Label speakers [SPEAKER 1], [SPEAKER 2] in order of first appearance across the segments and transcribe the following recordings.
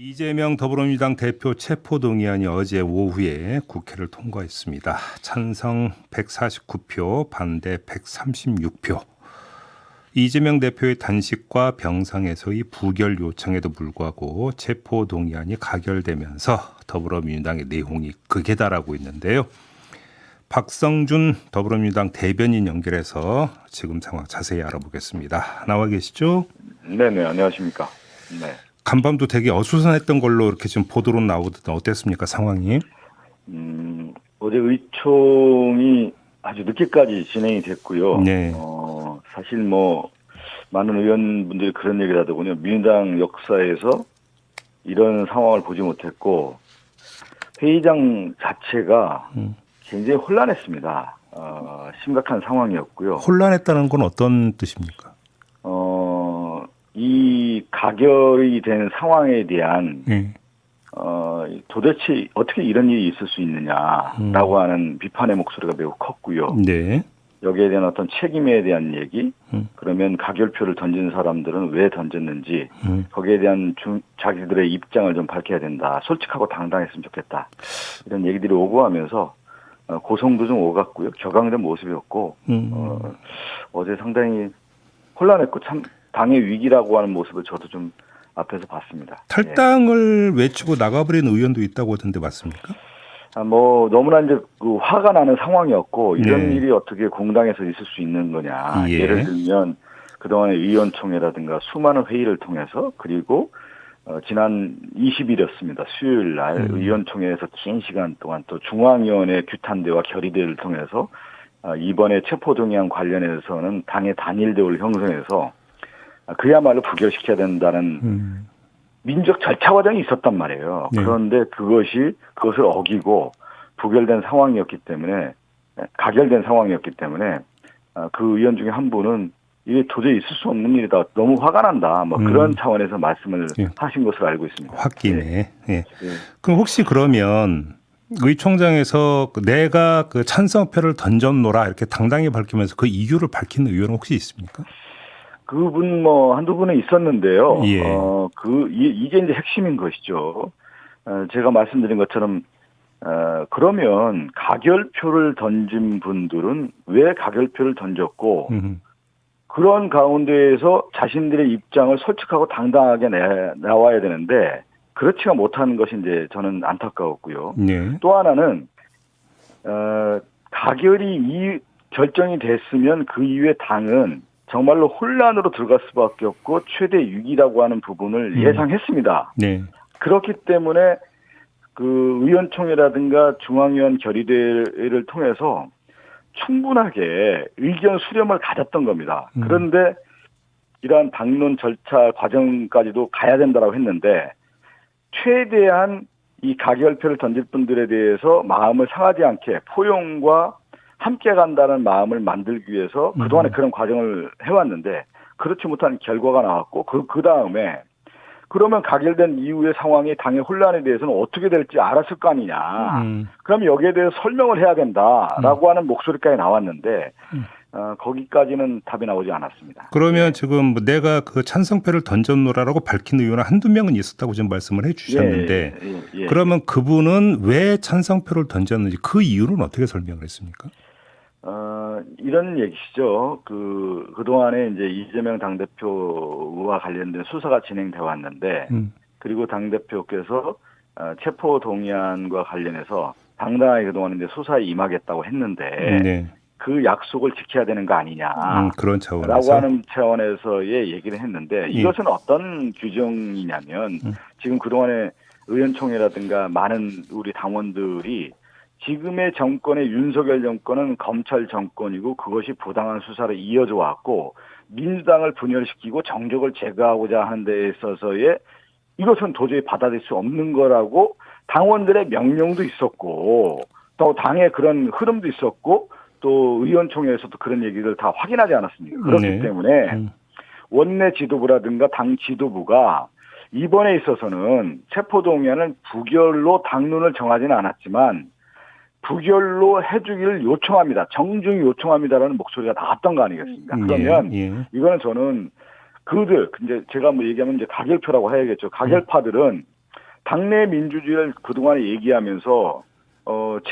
[SPEAKER 1] 이재명 더불어민주당 대표 체포동의안이 어제 오후에 국회를 통과했습니다. 찬성 149표, 반대 136표. 이재명 대표의 단식과 병상에서의 부결 요청에도 불구하고 체포동의안이 가결되면서 더불어민주당의 내홍이 극에 달하고 있는데요. 박성준 더불어민주당 대변인 연결해서 지금 상황 자세히 알아보겠습니다. 나와 계시죠?
[SPEAKER 2] 네네, 안녕하십니까. 네.
[SPEAKER 1] 간밤도 되게 어수선했던 걸로 이렇게 지금 보도로 나오던데 어땠습니까, 상황이?
[SPEAKER 2] 어제 의총이 아주 늦게까지 진행이 됐고요.
[SPEAKER 1] 네.
[SPEAKER 2] 사실 많은 의원분들이 그런 얘기를 하더군요. 민주당 역사에서 이런 상황을 보지 못했고, 회의장 자체가 굉장히 혼란했습니다. 심각한 상황이었고요.
[SPEAKER 1] 혼란했다는 건 어떤 뜻입니까?
[SPEAKER 2] 이 가결이 된 상황에 대한
[SPEAKER 1] 네.
[SPEAKER 2] 도대체 어떻게 이런 일이 있을 수 있느냐라고 하는 비판의 목소리가 매우 컸고요.
[SPEAKER 1] 네.
[SPEAKER 2] 여기에 대한 어떤 책임에 대한 얘기, 그러면 가결표를 던진 사람들은 왜 던졌는지, 거기에 대한 자기들의 입장을 좀 밝혀야 된다. 솔직하고 당당했으면 좋겠다. 이런 얘기들이 오고 하면서 고성도 좀 오갔고요. 격앙된 모습이었고, 어제 상당히 혼란했고 참 당의 위기라고 하는 모습을 저도 좀 앞에서 봤습니다.
[SPEAKER 1] 탈당을 외치고 나가버린 의원도 있다고 하던데 맞습니까?
[SPEAKER 2] 너무나 이제 화가 나는 상황이었고, 이런
[SPEAKER 1] 네.
[SPEAKER 2] 일이 어떻게 공당에서 있을 수 있는 거냐.
[SPEAKER 1] 예.
[SPEAKER 2] 예를 들면, 그동안의 의원총회라든가 수많은 회의를 통해서, 그리고, 지난 20일이었습니다. 수요일 날 의원총회에서 긴 시간 동안 또 중앙위원회 규탄대와 결의대를 통해서, 이번에 체포동의안 관련해서는 당의 단일대우를 형성해서, 그야말로 부결시켜야 된다는 민주적 절차 과정이 있었단 말이에요.
[SPEAKER 1] 네.
[SPEAKER 2] 그런데 그것을 어기고 부결된 상황이었기 때문에, 가결된 상황이었기 때문에, 그 의원 중에 한 분은 이게 도저히 있을 수 없는 일이다. 너무 화가 난다. 그런 차원에서 말씀을
[SPEAKER 1] 예.
[SPEAKER 2] 하신 것으로 알고 있습니다.
[SPEAKER 1] 홧김에.
[SPEAKER 2] 네.
[SPEAKER 1] 예.
[SPEAKER 2] 네.
[SPEAKER 1] 그럼 혹시 그러면 의총장에서 내가 그 찬성표를 던졌노라 이렇게 당당히 밝히면서 그 이유를 밝힌 의원은 혹시 있습니까?
[SPEAKER 2] 그분 한두 분은 있었는데요.
[SPEAKER 1] 예.
[SPEAKER 2] 이게 이제 핵심인 것이죠. 제가 말씀드린 것처럼, 그러면 가결표를 던진 분들은 왜 가결표를 던졌고, 그런 가운데에서 자신들의 입장을 솔직하고 당당하게 나와야 되는데, 그렇지가 못하는 것이 이제 저는 안타까웠고요.
[SPEAKER 1] 네.
[SPEAKER 2] 또 하나는, 가결이 결정이 됐으면 그 이후에 당은 정말로 혼란으로 들어갈 수밖에 없고 최대 위기라고 하는 부분을 예상했습니다.
[SPEAKER 1] 네.
[SPEAKER 2] 그렇기 때문에 그 의원총회라든가 중앙위원 결의대를 통해서 충분하게 의견 수렴을 가졌던 겁니다. 그런데 이러한 당론 절차 과정까지도 가야 된다고 했는데 최대한 이 가결표를 던질 분들에 대해서 마음을 상하지 않게 포용과 함께 간다는 마음을 만들기 위해서 그동안에 그런 과정을 해왔는데 그렇지 못한 결과가 나왔고 그 다음에 그러면 가결된 이후의 상황이 당의 혼란에 대해서는 어떻게 될지 알았을 거 아니냐. 그럼 여기에 대해서 설명을 해야 된다라고 하는 목소리까지 나왔는데 거기까지는 답이 나오지 않았습니다.
[SPEAKER 1] 그러면 지금 내가 그 찬성표를 던졌노라라고 밝힌 의원은 한두 명은 있었다고 지금 말씀을 해 주셨는데
[SPEAKER 2] 예.
[SPEAKER 1] 그러면 그분은 왜 찬성표를 던졌는지 그 이유는 어떻게 설명을 했습니까?
[SPEAKER 2] 이런 얘기시죠. 그동안에 이제 이재명 당대표와 관련된 수사가 진행되어 왔는데, 그리고 당대표께서, 체포동의안과 관련해서 당당하게 그동안 이제 수사에 임하겠다고 했는데,
[SPEAKER 1] 네.
[SPEAKER 2] 그 약속을 지켜야 되는 거 아니냐.
[SPEAKER 1] 그런 차원에서.
[SPEAKER 2] 라고 하는 차원에서의 얘기를 했는데, 이것은 어떤 규정이냐면, 지금 그동안에 의원총회라든가 많은 우리 당원들이 지금의 정권의 윤석열 정권은 검찰 정권이고 그것이 부당한 수사를 이어져 왔고 민주당을 분열시키고 정적을 제거하고자 하는 데 있어서의 이것은 도저히 받아들일 수 없는 거라고 당원들의 명령도 있었고 또 당의 그런 흐름도 있었고 또 의원총회에서도 그런 얘기를 다 확인하지 않았습니까? 그렇기 때문에 원내 지도부라든가 당 지도부가 이번에 있어서는 체포동의안을 부결로 당론을 정하지는 않았지만 부결로 해주기를 요청합니다. 정중히 요청합니다라는 목소리가 나왔던 거 아니겠습니까? 그러면 이거는 저는 이제 제가 얘기하면 이제 가결표라고 해야겠죠. 가결파들은 당내 민주주의를 그동안에 얘기하면서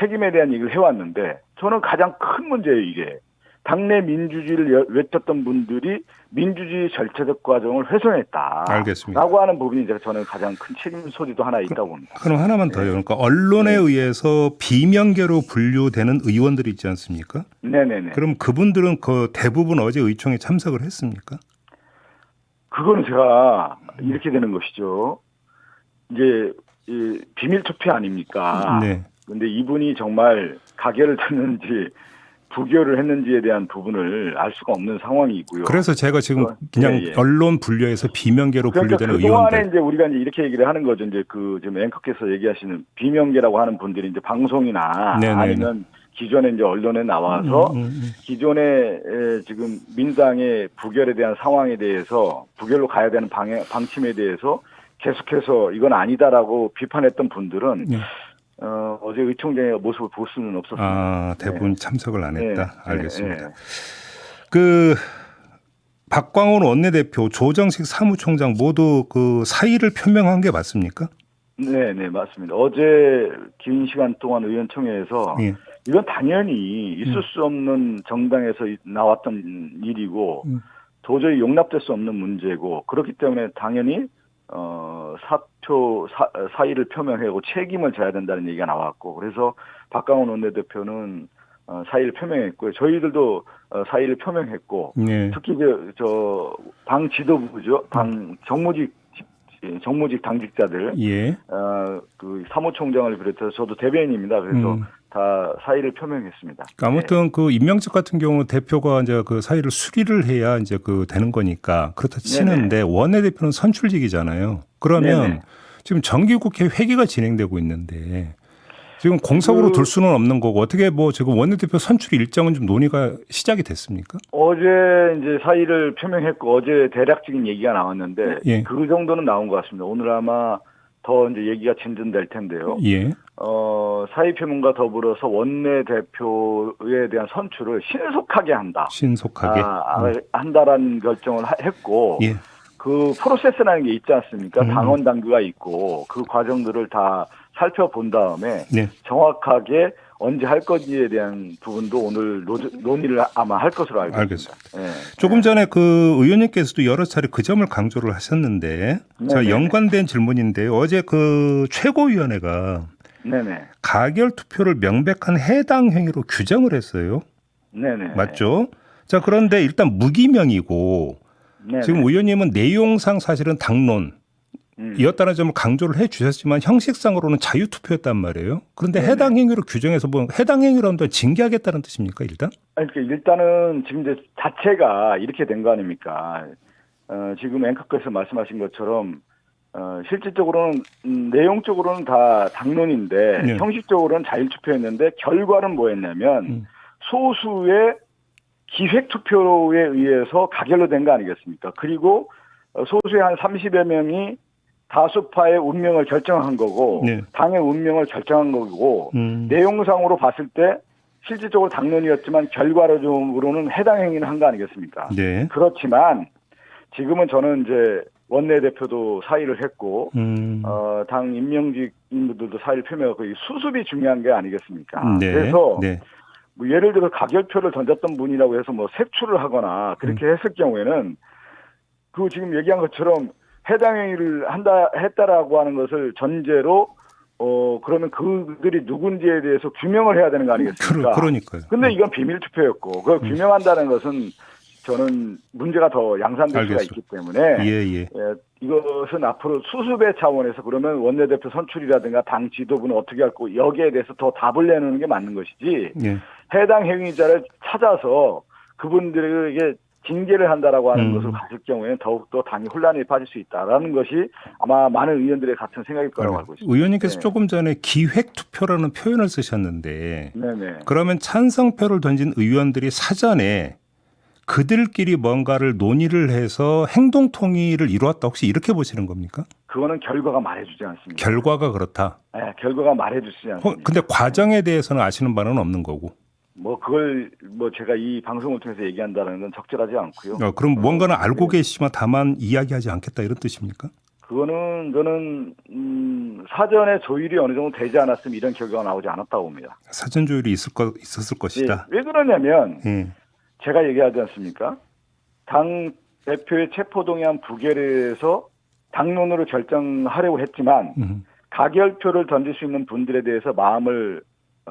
[SPEAKER 2] 책임에 대한 얘기를 해왔는데 저는 가장 큰 문제예요, 이게. 당내 민주주의를 외쳤던 분들이 민주주의 절차적 과정을 훼손했다.
[SPEAKER 1] 알겠습니다.
[SPEAKER 2] 라고 하는 부분이 이제 저는 가장 큰 책임 소지도 하나 있다고 봅니다.
[SPEAKER 1] 그럼 하나만 더요. 그러니까 언론에 의해서 비명계로 분류되는 의원들이 있지 않습니까?
[SPEAKER 2] 네네네.
[SPEAKER 1] 그럼 그분들은 그 대부분 어제 의총에 참석을 했습니까?
[SPEAKER 2] 그거는 제가 이렇게 되는 것이죠. 이제 이 비밀 투표 아닙니까?
[SPEAKER 1] 네.
[SPEAKER 2] 근데 이분이 정말 가결을 했는지 부결을 했는지에 대한 부분을 알 수가 없는 상황이고요.
[SPEAKER 1] 그래서 제가 지금 그냥
[SPEAKER 2] 예, 예.
[SPEAKER 1] 언론 분류에서 비명계로
[SPEAKER 2] 그러니까
[SPEAKER 1] 분류되는
[SPEAKER 2] 그동안에
[SPEAKER 1] 의원들.
[SPEAKER 2] 이제 우리가 이제 이렇게 얘기를 하는 거죠. 이제 그 지금 앵커께서 얘기하시는 비명계라고 하는 분들이 이제 방송이나
[SPEAKER 1] 네네네.
[SPEAKER 2] 아니면 기존에 이제 언론에 나와서 기존에 지금 민당의 부결에 대한 상황에 대해서 부결로 가야 되는 방침에 대해서 계속해서 이건 아니다라고 비판했던 분들은
[SPEAKER 1] 네.
[SPEAKER 2] 어제 의총장의 모습을 볼 수는 없었습니다.
[SPEAKER 1] 아, 대부분
[SPEAKER 2] 네.
[SPEAKER 1] 참석을 안 했다.
[SPEAKER 2] 네.
[SPEAKER 1] 알겠습니다.
[SPEAKER 2] 네.
[SPEAKER 1] 그 박광원 원내대표, 조정식 사무총장 모두 그 사의를 표명한 게 맞습니까?
[SPEAKER 2] 네, 맞습니다. 어제 긴 시간 동안 의원총회에서
[SPEAKER 1] 예.
[SPEAKER 2] 이건 당연히 있을 수 없는 정당에서 나왔던 일이고 도저히 용납될 수 없는 문제고 그렇기 때문에 당연히 사의를 표명하고 책임을 져야 된다는 얘기가 나왔고 그래서 박광원 원내대표는 사의를 표명했고요. 저희들도 사의를 표명했고
[SPEAKER 1] 네.
[SPEAKER 2] 특히 저 당 지도부죠. 당 정무직 당직자들
[SPEAKER 1] 예.
[SPEAKER 2] 그 사무총장을 비롯해서 저도 대변인입니다. 그래서 다 사의를 표명했습니다.
[SPEAKER 1] 아무튼 그 임명직 같은 경우 대표가 이제 그 사의를 수리를 해야 이제 그 되는 거니까 그렇다 치는데 원내대표는 선출직이잖아요. 그러면
[SPEAKER 2] 네네.
[SPEAKER 1] 지금 정기국회 회기가 진행되고 있는데 지금 공석으로 둘 수는 없는 거고 어떻게 뭐 지금 원내대표 선출 일정은 좀 논의가 시작이 됐습니까?
[SPEAKER 2] 어제 이제 사의를 표명했고 어제 대략적인 얘기가 나왔는데
[SPEAKER 1] 예.
[SPEAKER 2] 그 정도는 나온 것 같습니다. 오늘 아마 더 이제 얘기가 진전될 텐데요.
[SPEAKER 1] 예.
[SPEAKER 2] 사의 표명과 더불어서 원내대표에 대한 선출을 신속하게 한다.
[SPEAKER 1] 신속하게
[SPEAKER 2] 한다라는 결정을 했고
[SPEAKER 1] 예.
[SPEAKER 2] 그 프로세스라는 게 있지 않습니까? 당원 당규가 있고 그 과정들을 다 살펴본 다음에
[SPEAKER 1] 네.
[SPEAKER 2] 정확하게 언제 할 건지에 대한 부분도 오늘 논의를 아마 할 것으로 알고 있습니다. 네.
[SPEAKER 1] 조금 전에 그 의원님께서도 여러 차례 그 점을 강조를 하셨는데 자, 연관된 질문인데요. 어제 그 최고위원회가
[SPEAKER 2] 네네.
[SPEAKER 1] 가결 투표를 명백한 해당 행위로 규정을 했어요.
[SPEAKER 2] 네네.
[SPEAKER 1] 맞죠? 자, 그런데 일단 무기명이고
[SPEAKER 2] 네네.
[SPEAKER 1] 지금 의원님은 내용상 사실은 당론 이었다는 점을 강조를 해 주셨지만 형식상으로는 자유투표였단 말이에요. 그런데 해당 행위로 규정해서 뭐 해당 행위로 한다면 징계하겠다는 뜻입니까 일단?
[SPEAKER 2] 아니, 그러니까 일단은 지금 이제 자체가 이렇게 된 거 아닙니까? 지금 앵커께서 말씀하신 것처럼 실질적으로는 내용적으로는 다 당론인데
[SPEAKER 1] 네.
[SPEAKER 2] 형식적으로는 자율투표였는데 결과는 뭐였냐면 소수의 기획투표에 의해서 가결로 된 거 아니겠습니까? 그리고 소수의 한 30여 명이 다수파의 운명을 결정한 거고
[SPEAKER 1] 네.
[SPEAKER 2] 당의 운명을 결정한 거고 내용상으로 봤을 때 실질적으로 당론이었지만 결과적으로는 해당 행위는 한 거 아니겠습니까?
[SPEAKER 1] 네.
[SPEAKER 2] 그렇지만 지금은 저는 이제 원내대표도 사의를 했고 당 임명직 인물들도 사의를 표명하고 이 수습이 중요한 게 아니겠습니까?
[SPEAKER 1] 네.
[SPEAKER 2] 그래서
[SPEAKER 1] 네.
[SPEAKER 2] 뭐 예를 들어 가결표를 던졌던 분이라고 해서 뭐 색출을 하거나 그렇게 했을 경우에는 그 지금 얘기한 것처럼 해당 행위를 했다라고 하는 것을 전제로 그러면 그들이 누군지에 대해서 규명을 해야 되는 거 아니겠습니까?
[SPEAKER 1] 그러니까요.
[SPEAKER 2] 근데 이건 비밀 투표였고 그걸 규명한다는 것은 저는 문제가 더 양산될 수가 있기 때문에 이것은 앞으로 수습의 차원에서 그러면 원내대표 선출이라든가 당 지도부는 어떻게 할 거고 여기에 대해서 더 답을 내놓는 게 맞는 것이지 해당 행위자를 찾아서 그분들에게 징계를 한다라고 하는 것을 가질 경우에는 더욱더 당이 혼란에 빠질 수 있다라는 것이 아마 많은 의원들의 같은 생각일 거라고 알고 있습니다.
[SPEAKER 1] 의원님께서 조금 전에 기획투표라는 표현을 쓰셨는데
[SPEAKER 2] 네네.
[SPEAKER 1] 그러면 찬성표를 던진 의원들이 사전에 그들끼리 뭔가를 논의를 해서 행동 통일을 이루었다 혹시 이렇게 보시는 겁니까?
[SPEAKER 2] 그거는 결과가 말해주지 않습니다.
[SPEAKER 1] 결과가 그렇다.
[SPEAKER 2] 네, 결과가 말해주지 않습니다.
[SPEAKER 1] 근데 과정에 대해서는 아시는 바는 없는 거고.
[SPEAKER 2] 뭐 그걸 뭐 제가 이 방송을 통해서 얘기한다는 건 적절하지 않고요.
[SPEAKER 1] 그럼 뭔가는 알고 계시지만 다만 이야기하지 않겠다 이런 뜻입니까?
[SPEAKER 2] 그거는 저는 사전에 조율이 어느 정도 되지 않았으면 이런 결과가 나오지 않았다고 봅니다.
[SPEAKER 1] 사전 조율이 있었을 것이다.
[SPEAKER 2] 왜 그러냐면
[SPEAKER 1] 예.
[SPEAKER 2] 제가 얘기하지 않습니까? 당 대표의 체포동의안 부결에서 당론으로 결정하려고 했지만 가결표를 던질 수 있는 분들에 대해서 마음을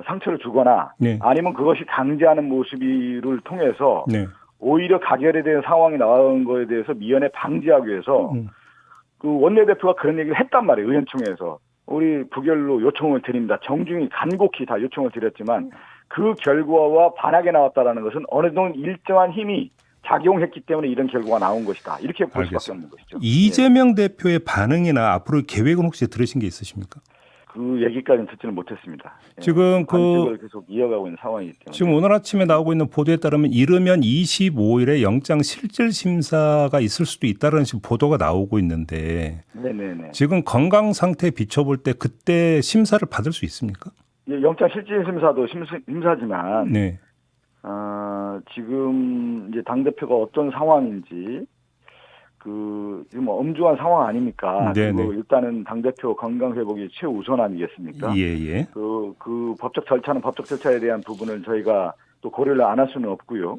[SPEAKER 2] 상처를 주거나
[SPEAKER 1] 네.
[SPEAKER 2] 아니면 그것이 강제하는 모습을 통해서
[SPEAKER 1] 네.
[SPEAKER 2] 오히려 가결에 대한 상황이 나온 거에 대해서 미연에 방지하기 위해서 그 원내대표가 그런 얘기를 했단 말이에요. 의원총회에서. 우리 부결로 요청을 드립니다. 정중히 간곡히 다 요청을 드렸지만 그 결과와 반하게 나왔다라는 것은 어느 정도 일정한 힘이 작용했기 때문에 이런 결과가 나온 것이다. 이렇게 볼 수밖에 없는 것이죠.
[SPEAKER 1] 이재명 대표의 반응이나 앞으로 계획은 혹시 들으신 게 있으십니까?
[SPEAKER 2] 그 얘기까지는 듣지는 못했습니다.
[SPEAKER 1] 지금
[SPEAKER 2] 관측을 계속 이어가고 있는 상황이기 때문에.
[SPEAKER 1] 지금 오늘 아침에 나오고 있는 보도에 따르면 이르면 25일에 영장 실질 심사가 있을 수도 있다는 지금 보도가 나오고 있는데
[SPEAKER 2] 네네네.
[SPEAKER 1] 지금 건강 상태 비춰볼 때 그때 심사를 받을 수 있습니까?
[SPEAKER 2] 예, 영장 실질 심사도 심사지만
[SPEAKER 1] 네.
[SPEAKER 2] 지금 이제 당 대표가 어떤 상황인지 지금 엄중한 상황 아닙니까?
[SPEAKER 1] 네네.
[SPEAKER 2] 그리고 일단은 당 대표 건강 회복이 최우선 아니겠습니까?
[SPEAKER 1] 예예.
[SPEAKER 2] 그 법적 절차에 대한 부분을 저희가 또 고려를 안 할 수는 없고요.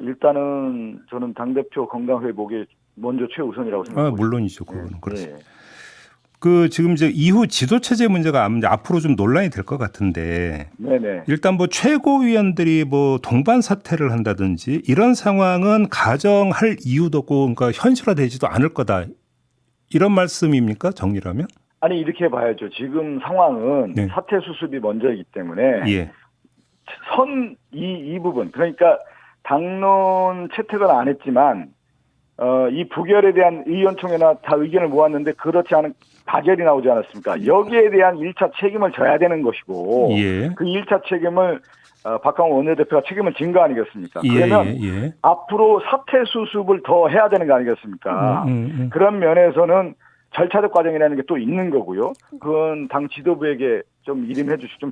[SPEAKER 2] 일단은 저는 당 대표 건강 회복이 먼저 최우선이라고 생각합니다.
[SPEAKER 1] 물론이죠. 그거는 그렇습니다.
[SPEAKER 2] 네.
[SPEAKER 1] 지금 이제 이후 지도 체제 문제가 앞으로 좀 논란이 될 것 같은데
[SPEAKER 2] 네네.
[SPEAKER 1] 일단 최고위원들이 동반 사퇴를 한다든지 이런 상황은 가정할 이유도 없고 그러니까 현실화되지도 않을 거다 이런 말씀입니까? 정리라면?
[SPEAKER 2] 아니 이렇게 봐야죠. 지금 상황은
[SPEAKER 1] 네.
[SPEAKER 2] 사퇴 수습이 먼저이기 때문에
[SPEAKER 1] 예.
[SPEAKER 2] 이 부분 그러니까 당론 채택은 안 했지만 이 부결에 대한 의원총회나 다 의견을 모았는데 그렇지 않은 가결이 나오지 않았습니까? 여기에 대한 1차 책임을 져야 되는 것이고
[SPEAKER 1] 예.
[SPEAKER 2] 그 1차 책임을 박강원 원내대표가 책임을 진 거 아니겠습니까? 그러면 앞으로 사퇴 수습을 더 해야 되는 거 아니겠습니까? 그런 면에서는 절차적 과정이라는 게 또 있는 거고요. 그건 당 지도부에게 좀 일임해 주시고 좀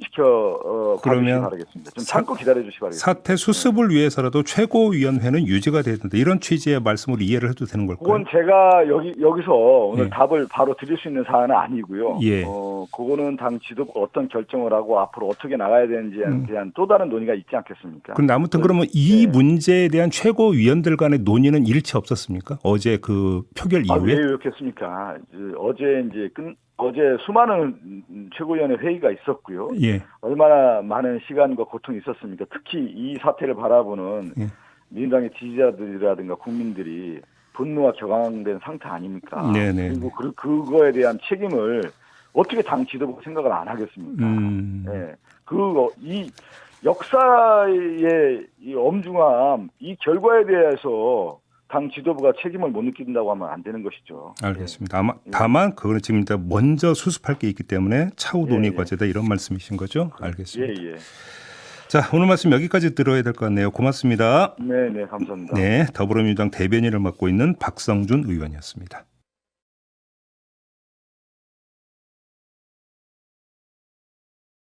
[SPEAKER 2] 봐주시기 바라겠습니다. 좀 참고 기다려 주시기 바라겠습니다.
[SPEAKER 1] 사퇴 수습을 위해서라도 최고위원회는 유지가 돼야 된다. 이런 취지의 말씀으로 이해를 해도 되는 걸까요?
[SPEAKER 2] 그건 제가 여기서 오늘 답을 바로 드릴 수 있는 사안은 아니고요.
[SPEAKER 1] 예.
[SPEAKER 2] 그거는 당 지도부가 어떤 결정을 하고 앞으로 어떻게 나가야 되는지에 대한 또 다른 논의가 있지 않겠습니까?
[SPEAKER 1] 그런데 아무튼 그러면 이 문제에 대한 최고위원들 간의 논의는 일치 없었습니까? 어제 그 표결 이후에?
[SPEAKER 2] 왜 그렇겠습니까? 어제 수많은 최고위원회 회의가 있었고요.
[SPEAKER 1] 예.
[SPEAKER 2] 얼마나 많은 시간과 고통이 있었습니까? 특히 이 사태를 바라보는 민주당의 지지자들이라든가 국민들이 분노와 격앙된 상태 아닙니까?
[SPEAKER 1] 네네.
[SPEAKER 2] 그리고 그거에 대한 책임을 어떻게 당 지도부가 생각을 안 하겠습니까? 네. 이 역사의 이 엄중함, 이 결과에 대해서 당 지도부가 책임을 못 느낀다고 하면 안 되는 것이죠.
[SPEAKER 1] 알겠습니다. 다만 그거는 지금 먼저 수습할 게 있기 때문에 차후 논의 과제다 이런 말씀이신 거죠? 알겠습니다.
[SPEAKER 2] 예.
[SPEAKER 1] 자, 오늘 말씀 여기까지 들어야 될 것 같네요. 고맙습니다.
[SPEAKER 2] 네, 감사합니다.
[SPEAKER 1] 네, 더불어민주당 대변인을 맡고 있는 박성준 의원이었습니다.